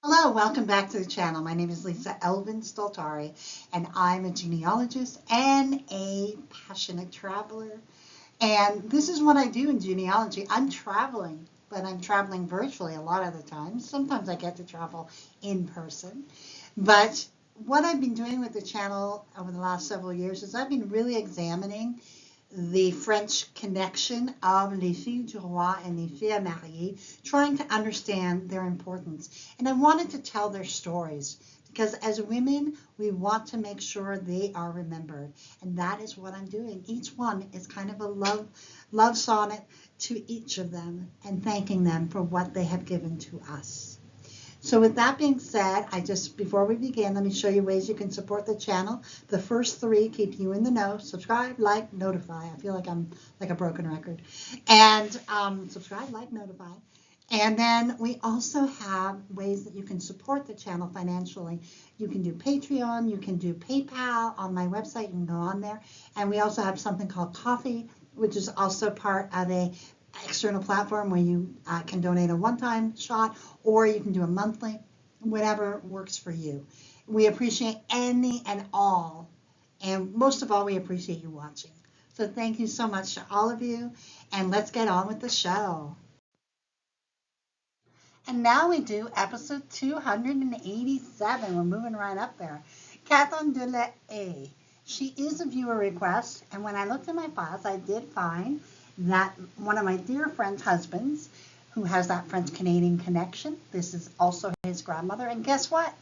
Hello, welcome back to the channel. My name is Lisa Elvin Stoltari, and I'm a genealogist and a passionate traveler. And this is what I do in genealogy. I'm traveling, but I'm traveling virtually a lot of the time. Sometimes I get to travel in person. But what I've been doing with the channel over the last several years is I've been really examining the French connection of les Filles du Roi and les Filles Mariées, trying to understand their importance. And I wanted to tell their stories because as women, we want to make sure they are remembered. And that is what I'm doing. Each one is kind of a love sonnet to each of them and thanking them for what they have given to us. So with that being said, before we begin, let me show you ways you can support the channel. The first three keep you in the know. Subscribe, like, notify. I feel like I'm like a broken record. And subscribe, like, notify. And then we also have ways that you can support the channel financially. You can do Patreon, you can do PayPal on my website, you can go on there. And we also have something called Coffee, which is also part of a external platform where you can donate a one-time shot or you can do a monthly, whatever works for you. We appreciate any and all, and most of all, we appreciate you watching. So thank you so much to all of you, and let's get on with the show. And now we do episode 287. We're moving right up there. Catherine De LaHaye. She is a viewer request, and when I looked in my files, I did find that one of my dear friend's husbands, who has that French-Canadian connection, this is also his grandmother, and guess what?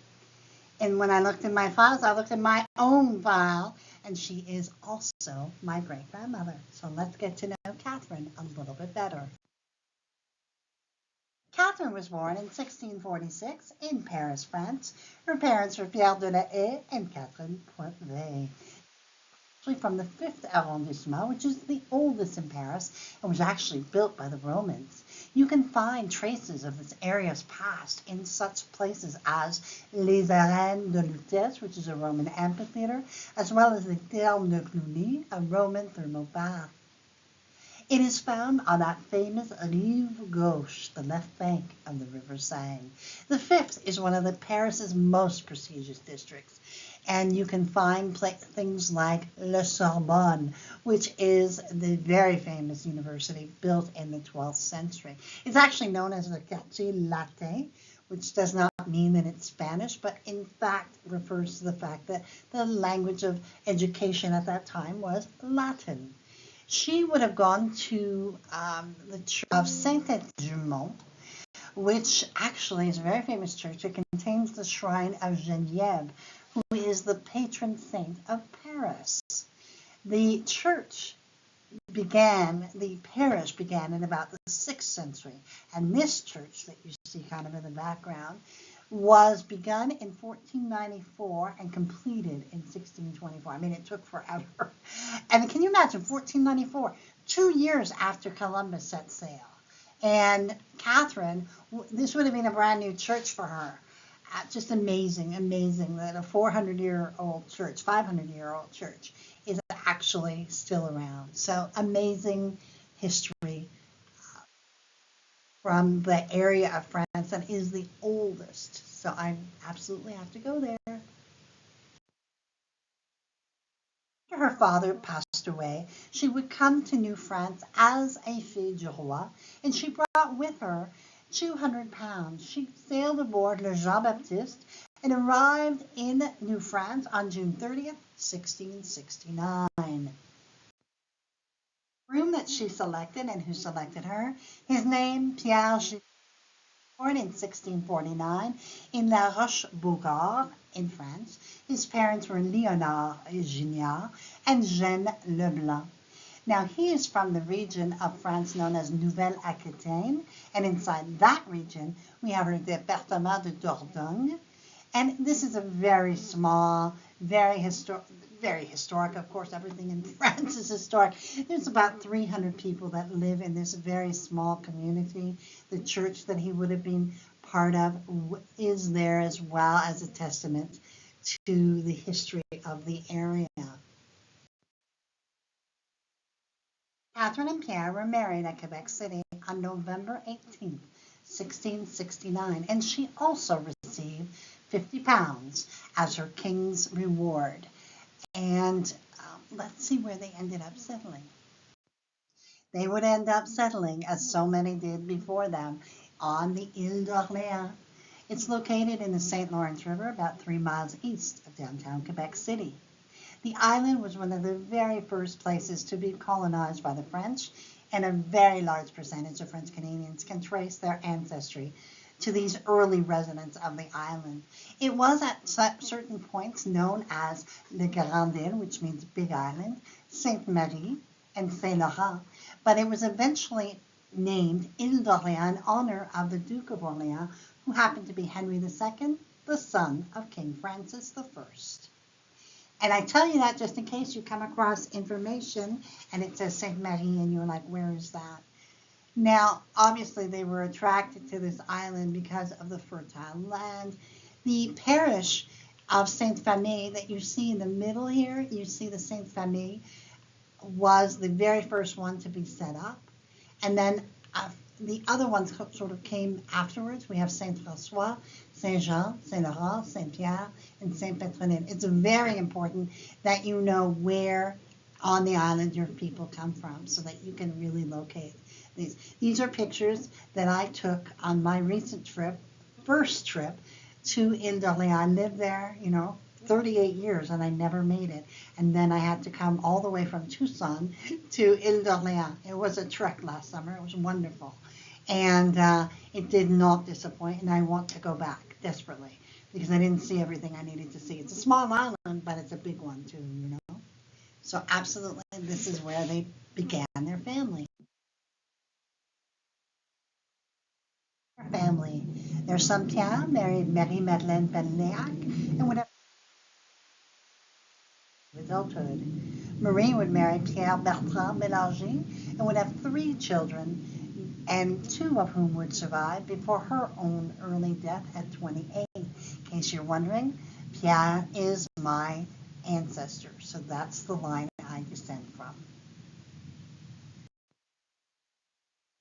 And when I looked in my files, I looked in my own file, and she is also my great-grandmother. So let's get to know Catherine a little bit better. Catherine was born in 1646 in Paris, France. Her parents were Fille De LaHaye and Catherine Poitvray. From the 5th arrondissement, which is the oldest in Paris and was actually built by the Romans. You can find traces of this area's past in such places as Les Arènes de Lutèce, which is a Roman amphitheater, as well as the Thermes de Cluny, a Roman thermal bath. It is found on that famous rive gauche, the left bank of the River Seine. The 5th is one of the Paris's most prestigious districts, and you can find things like Le Sorbonne, which is the very famous university built in the 12th century. It's actually known as the Quartier Latin, which does not mean that it's Spanish, but in fact refers to the fact that the language of education at that time was Latin. She would have gone to the Church of Saint-Edmond, which actually is a very famous church. It contains the shrine of Geneviève, who is the patron saint of Paris. The parish began in about the 6th century, and this church that you see kind of in the background was begun in 1494 and completed in 1624. I mean, it took forever. And can you imagine, 1494, 2 years after Columbus set sail? And Catherine, this would have been a brand new church for her. Just amazing that a 400-year-old church, 500-year-old church is actually still around. So amazing history from the area of France and is the oldest. So I absolutely have to go there. After her father passed away, she would come to New France as a Fille du Roi, and she brought with her 200 pounds. She sailed aboard Le Jean-Baptiste and arrived in New France on June 30th, 1669. The room that she selected and who selected her, his name, Pierre Gilles, born in 1649 in La Roche-Beaugard in France. His parents were Léonard Gignard and Jeanne Leblanc. Now, he is from the region of France known as Nouvelle-Aquitaine, and inside that region, we have the Département de Dordogne. And this is a very small, very historic, of course, everything in France is historic. There's about 300 people that live in this very small community. The church that he would have been part of is there as well as a testament to the history of the area. Catherine and Pierre were married at Quebec City on November 18th, 1669, and she also received £50 as her king's reward. And let's see where they ended up settling. They would end up settling, as so many did before them, on the Ile d'Orléans. It's located in the St. Lawrence River, about 3 miles east of downtown Quebec City. The island was one of the very first places to be colonized by the French, and a very large percentage of French Canadians can trace their ancestry to these early residents of the island. It was at certain points known as Le Grand Île, which means Big Island, Sainte Marie, and Saint Laurent, but it was eventually named Ile d'Orléans in honor of the Duke of Orleans, who happened to be Henry II, the son of King Francis I. And I tell you that just in case you come across information and it says Sainte Marie and you're like, where is that? Now, obviously, they were attracted to this island because of the fertile land. The parish of Sainte Famille that you see in the middle here, you see the Sainte Famille, was the very first one to be set up. And then the other ones sort of came afterwards. We have Saint François, Saint Jean, Saint Laurent, Saint Pierre, and Saint Petronille. It's very important that you know where on the island your people come from so that you can really locate these. These are pictures that I took on my recent trip, first trip to Ile d'Orléans. I lived there, 38 years, and I never made it. And then I had to come all the way from Tucson to Ile d'Orléans. It was a trek last summer. It was wonderful. And it did not disappoint, and I want to go back desperately because I didn't see everything I needed to see. It's a small island, but it's a big one too. So absolutely, this is where they began their family. Their son Pierre married Marie-Madeleine Penléac and would have adulthood. Marie would marry Pierre Bertrand Mélanger and would have 3 children, and 2 of whom would survive before her own early death at 28. In case you're wondering, Pierre is my ancestor, so that's the line I descend from.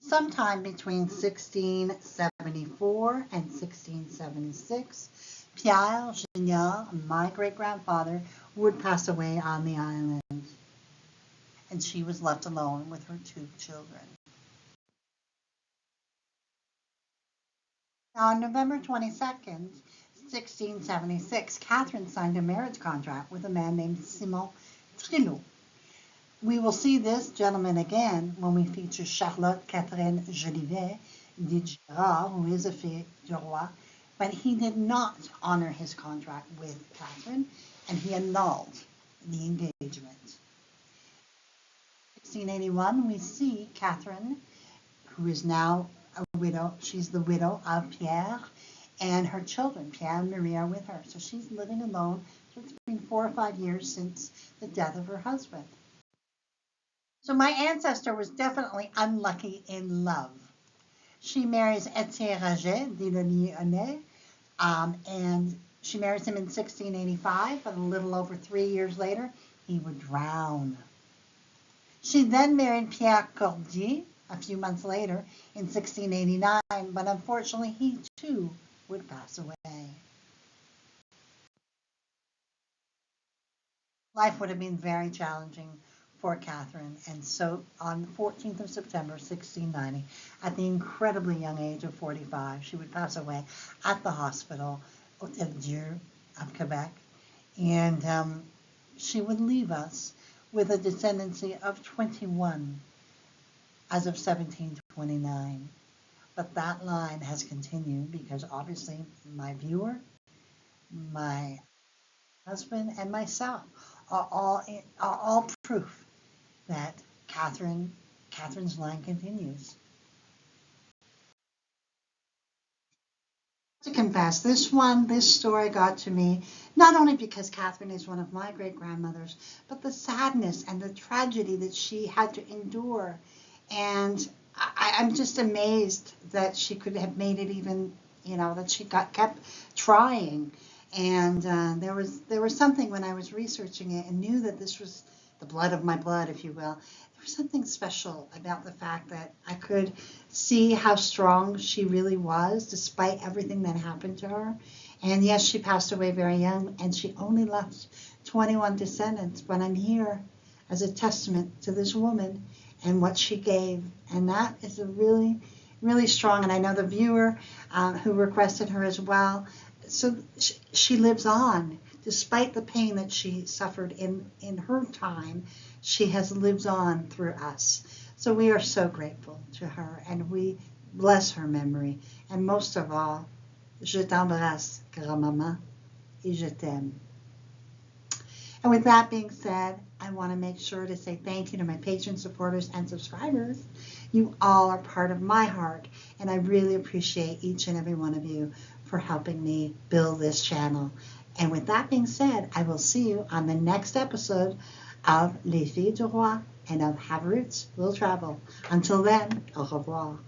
Sometime between 1674 and 1676, Pierre Junior, my great-grandfather, would pass away on the island, and she was left alone with her 2 children. Now, on November 22nd, 1676, Catherine signed a marriage contract with a man named Simon Trilot. We will see this gentleman again when we feature Charlotte Catherine Jolivet de Girard, who is a Fille Du Roi, but he did not honor his contract with Catherine, and he annulled the engagement. 1681, we see Catherine, who is now a widow. She's the widow of Pierre, and her children, Pierre and Marie, are with her. So she's living alone. So it's been 4 or 5 years since the death of her husband. So my ancestor was definitely unlucky in love. She marries Etienne Raget de Lyonnais, and she marries him in 1685, but a little over 3 years later, he would drown. She then married Pierre Cordier a few months later in 1689, but unfortunately he too would pass away. Life would have been very challenging for Catherine, and so on the 14th of September 1690, at the incredibly young age of 45, she would pass away at the hospital Hôtel Dieu of Quebec, and she would leave us with a descendancy of 21 as of 1729. But that line has continued because obviously my viewer, my husband, and myself are all proof that Catherine's line continues. To confess, this story got to me not only because Catherine is one of my great-grandmothers, but the sadness and the tragedy that she had to endure. And I'm just amazed that she could have made it even, that she kept trying. And there was something when I was researching it and knew that this was the blood of my blood, if you will. was something special about the fact that I could see how strong she really was despite everything that happened to her. And yes, she passed away very young and she only left 21 descendants, but I'm here as a testament to this woman and what she gave. And that is a really, really strong, and I know the viewer who requested her as well. So she lives on. Despite the pain that she suffered in her time, she has lived on through us. So we are so grateful to her, and we bless her memory. And most of all, je t'embrasse, grand-maman, et je t'aime. And with that being said, I want to make sure to say thank you to my patrons, supporters, and subscribers. You all are part of my heart, and I really appreciate each and every one of you for helping me build this channel. And with that being said, I will see you on the next episode of Les Filles du Roi and of Have Roots Will Travel. Until then, au revoir.